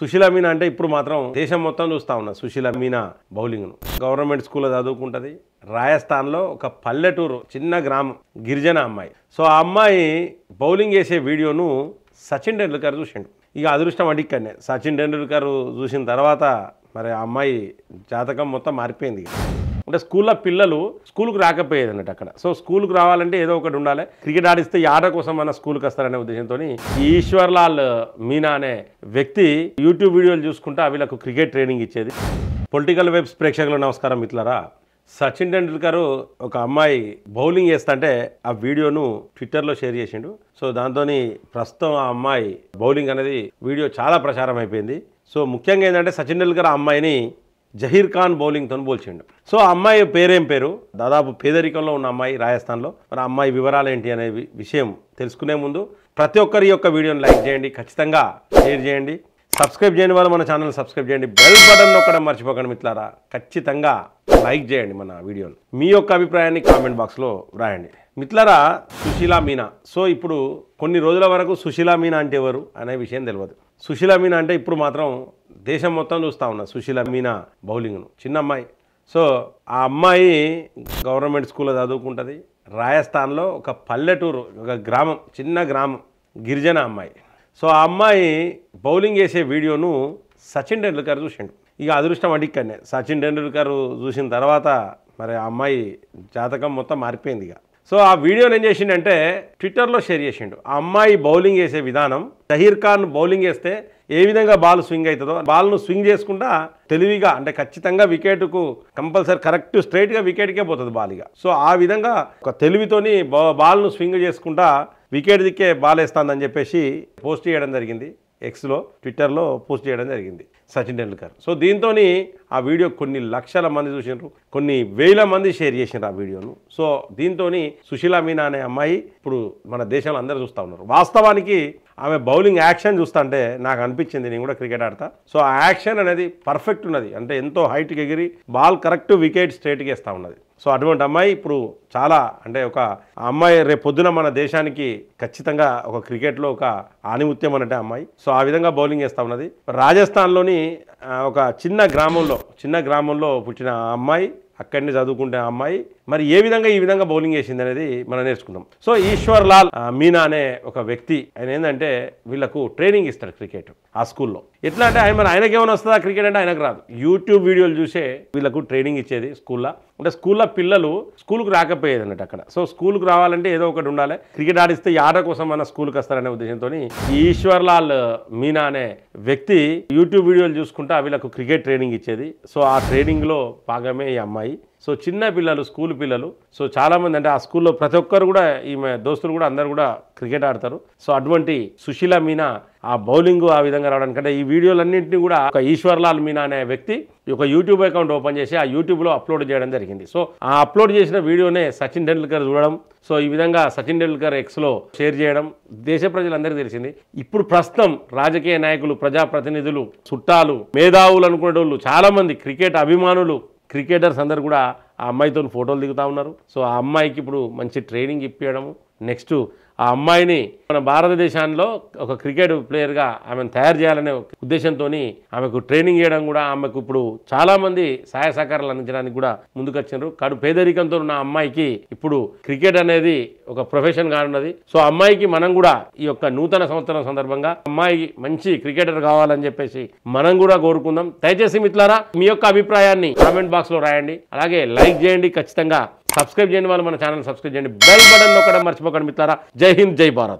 సుశీల మీనా అంటే ఇప్పుడు మాత్రం దేశం మొత్తం చూస్తా ఉన్నా సుశీల మీనా బౌలింగ్ను. గవర్నమెంట్ స్కూల్లో చదువుకుంటుంది. రాజస్థాన్లో ఒక పల్లెటూరు చిన్న గ్రామం గిరిజన అమ్మాయి. సో ఆ అమ్మాయి బౌలింగ్ చేసే వీడియోను సచిన్ టెండూల్కర్ చూసిండు. ఇక అదృష్టం అడిక్కనే సచిన్ టెండూల్కర్ చూసిన తర్వాత మరి ఆ అమ్మాయి జాతకం మొత్తం మారిపోయింది. అంటే స్కూల్లో పిల్లలు స్కూల్కి రాకపోయేది అన్నట్టు అక్కడ. సో స్కూల్కి రావాలంటే ఏదో ఒకటి ఉండాలి. క్రికెట్ ఆడిస్తే ఈ ఆట కోసం మన స్కూల్కి వస్తారనే ఉద్దేశంతో ఈశ్వర్లాల్ మీనా అనే వ్యక్తి యూట్యూబ్ వీడియోలు చూసుకుంటా వీళ్ళకు క్రికెట్ ట్రైనింగ్ ఇచ్చేది. పొలిటికల్ వెబ్స్ ప్రేక్షకులు నమస్కారం మిత్రులారా. సచిన్ టెండూల్కర్ ఒక అమ్మాయి బౌలింగ్ చేస్తుంటే ఆ వీడియోను ట్విట్టర్లో షేర్ చేసిండు. సో దాంతో ప్రస్తుతం ఆ అమ్మాయి బౌలింగ్ అనేది వీడియో చాలా ప్రచారం అయిపోయింది. సో ముఖ్యంగా ఏంటంటే సచిన్ టెండూల్కర్ ఆ అమ్మాయిని జహీర్ ఖాన్ బౌలింగ్తో పోల్చిండు. సో ఆ అమ్మాయి పేరేం పేరు, దాదాపు పేదరికంలో ఉన్న అమ్మాయి రాజస్థాన్లో. మరి ఆ అమ్మాయి వివరాలు ఏంటి అనే విషయం తెలుసుకునే ముందు ప్రతి ఒక్కరి యొక్క వీడియోని లైక్ చేయండి, ఖచ్చితంగా షేర్ చేయండి, సబ్స్క్రైబ్ చేయని వాళ్ళు మన ఛానల్ సబ్స్క్రైబ్ చేయండి, బెల్ బటన్ నొక్కడం మర్చిపోకండి మిత్రులారా. ఖచ్చితంగా లైక్ చేయండి మన వీడియోని. మీ యొక్క అభిప్రాయాన్ని కామెంట్ బాక్స్లో రాయండి మిత్రులారా. సుశీల మీనా. సో ఇప్పుడు కొన్ని రోజుల వరకు సుశీల మీనా అంటే ఎవరు అనే విషయం తెలియదు. సుశీల మీనా అంటే ఇప్పుడు మాత్రం దేశం మొత్తం చూస్తూ ఉన్నా సుశీల మీనా బౌలింగ్ను. చిన్న అమ్మాయి. సో ఆ అమ్మాయి గవర్నమెంట్ స్కూల్లో చదువుకుంటుంది. రాజస్థాన్లో ఒక పల్లెటూరు ఒక గ్రామం చిన్న గ్రామం గిరిజన అమ్మాయి. సో ఆ అమ్మాయి బౌలింగ్ చేసే వీడియోను సచిన్ టెండూల్కర్ చూసిండు. ఇక అదృష్టం అడిక్కనే సచిన్ టెండూల్కర్ చూసిన తర్వాత మరి ఆ అమ్మాయి జాతకం మొత్తం మారిపోయింది. ఇక సో ఆ వీడియోని ఏం చేసిండంటే ట్విట్టర్లో షేర్ చేసిండు. ఆ అమ్మాయి బౌలింగ్ చేసే విధానం, జహీర్ ఖాన్ బౌలింగ్ చేస్తే ఏ విధంగా బాల్ స్వింగ్ అవుతుందో బాల్ను స్వింగ్ చేసుకుంటా తెలివిగా, అంటే ఖచ్చితంగా వికెట్కు కంపల్సరీ కరెక్ట్ స్ట్రైట్గా వికెట్కే పోతుంది బాల్. ఇక సో ఆ విధంగా ఒక తెలివితోని బాల్ను స్వింగ్ చేసుకుంటా వికెట్ దిక్కే బాల్ వేస్తుందని చెప్పేసి పోస్ట్ చేయడం జరిగింది. ఎక్స్లో ట్విట్టర్లో పోస్ట్ చేయడం జరిగింది సచిన్ టెండూల్కర్. సో దీంతో ఆ వీడియో కొన్ని లక్షల మంది చూసినారు, కొన్ని వేల మంది షేర్ చేసినారు ఆ వీడియోను. సో దీంతో సుశీల మీనా అనే అమ్మాయి ఇప్పుడు మన దేశంలో అందరూ చూస్తూ ఉన్నారు. వాస్తవానికి ఆమె బౌలింగ్ యాక్షన్ చూస్తుంటే నాకు అనిపించింది, నేను కూడా క్రికెట్ ఆడతా. సో ఆ యాక్షన్ అనేది పర్ఫెక్ట్ ఉన్నది, అంటే ఎంతో హైట్కి ఎగిరి బాల్ కరెక్ట్ వికెట్ స్ట్రైట్గా వేస్తూ ఉన్నది. సో అటువంటి అమ్మాయి ఇప్పుడు చాలా, అంటే ఒక అమ్మాయి రేపు పొద్దున మన దేశానికి ఖచ్చితంగా ఒక క్రికెట్లో ఒక ఆణిముత్యం అన్నట్టే అమ్మాయి. సో ఆ విధంగా బౌలింగ్ చేస్తూ ఉన్నది. రాజస్థాన్లోని ఒక చిన్న గ్రామంలో పుట్టిన అమ్మాయి, అక్కడిని చదువుకుంటే ఆ అమ్మాయి మరి ఏ విధంగా ఈ విధంగా బౌలింగ్ చేసింది అనేది మనం నేర్చుకుందాం. సో ఈశ్వర్లాల్ మీనా అనే ఒక వ్యక్తి, ఆయన ఏంటంటే వీళ్ళకు ట్రైనింగ్ ఇస్తాడు క్రికెట్ ఆ స్కూల్లో. ఎట్లా అంటే ఆయనకి ఏమైనా వస్తుందా క్రికెట్ అంటే ఆయనకు రాదు. యూట్యూబ్ వీడియోలు చూసే వీళ్ళకు ట్రైనింగ్ ఇచ్చేది స్కూల్లో. అంటే స్కూల్లో పిల్లలు స్కూల్కి రాకపోయేది అన్నట్టు అక్కడ. సో స్కూల్కి రావాలంటే ఏదో ఒకటి ఉండాలి. క్రికెట్ ఆడిస్తే ఈ ఆట కోసం మన స్కూల్కి వస్తారనే ఉద్దేశంతో ఈశ్వర్లాల్ మీనా అనే వ్యక్తి యూట్యూబ్ వీడియోలు చూసుకుంటా వీళ్ళకు క్రికెట్ ట్రైనింగ్ ఇచ్చేది. సో ఆ ట్రైనింగ్లో భాగమే ఈ అమ్మాయి. సో చిన్న పిల్లలు, స్కూల్ పిల్లలు. సో చాలామంది, అంటే ఆ స్కూల్లో ప్రతి ఒక్కరు కూడా, ఈమె దోస్తులు కూడా అందరు కూడా క్రికెట్ ఆడతారు. సో అటువంటి సుశీల మీనా ఆ బౌలింగ్ ఆ విధంగా రావడానికంటే ఈ వీడియోలన్నింటినీ కూడా ఒక ఈశ్వర్లాల్ మీనా అనే వ్యక్తి ఒక యూట్యూబ్ అకౌంట్ ఓపెన్ చేసి ఆ యూట్యూబ్లో అప్లోడ్ చేయడం జరిగింది. సో ఆ అప్లోడ్ చేసిన వీడియోనే సచిన్ టెండూల్కర్ చూడడం, సో ఈ విధంగా సచిన్ టెండూల్కర్ ఎక్స్లో షేర్ చేయడం దేశ ప్రజలందరికీ తెలిసింది. ఇప్పుడు ప్రస్తుతం రాజకీయ నాయకులు, ప్రజాప్రతినిధులు, చుట్టాలు, మేధావులు అనుకునే వాళ్ళు చాలామంది క్రికెట్ అభిమానులు, క్రికెటర్స్ అందరు కూడా ఆ అమ్మాయితో ఫోటోలు దిగుతూ ఉన్నారు. సో ఆ అమ్మాయికి ఇప్పుడు మంచి ట్రైనింగ్ ఇప్పించడము, నెక్స్ట్ ఆ అమ్మాయిని మన భారతదేశంలో ఒక క్రికెట్ ప్లేయర్గా ఆమెను తయారు చేయాలనే ఉద్దేశంతో ఆమెకు ట్రైనింగ్ చేయడం కూడా, ఆమెకు ఇప్పుడు చాలామంది సహాయ సహకారాలు అందించడానికి కూడా ముందుకొచ్చారు. కడు పేదరికంతో ఉన్న అమ్మాయికి ఇప్పుడు క్రికెట్ అనేది ఒక ప్రొఫెషన్ కానున్నది. సో అమ్మాయికి మనం కూడా ఈ యొక్క నూతన సంవత్సరం సందర్భంగా అమ్మాయికి మంచి క్రికెటర్ కావాలని చెప్పేసి మనం కూడా కోరుకుందాం. దయచేసి మిత్రులారా మీ యొక్క అభిప్రాయాన్ని కామెంట్ బాక్స్లో రాయండి, అలాగే లైక్ చేయండి, ఖచ్చితంగా సబ్స్క్రైబ్ చేయని వాళ్ళు మన ఛానల్ సబ్స్క్రైబ్ చేయండి, బెల్ బటన్ నొక్కడం మర్చిపోకండి మిత్రులారా. జై హింద్, జై భారత్.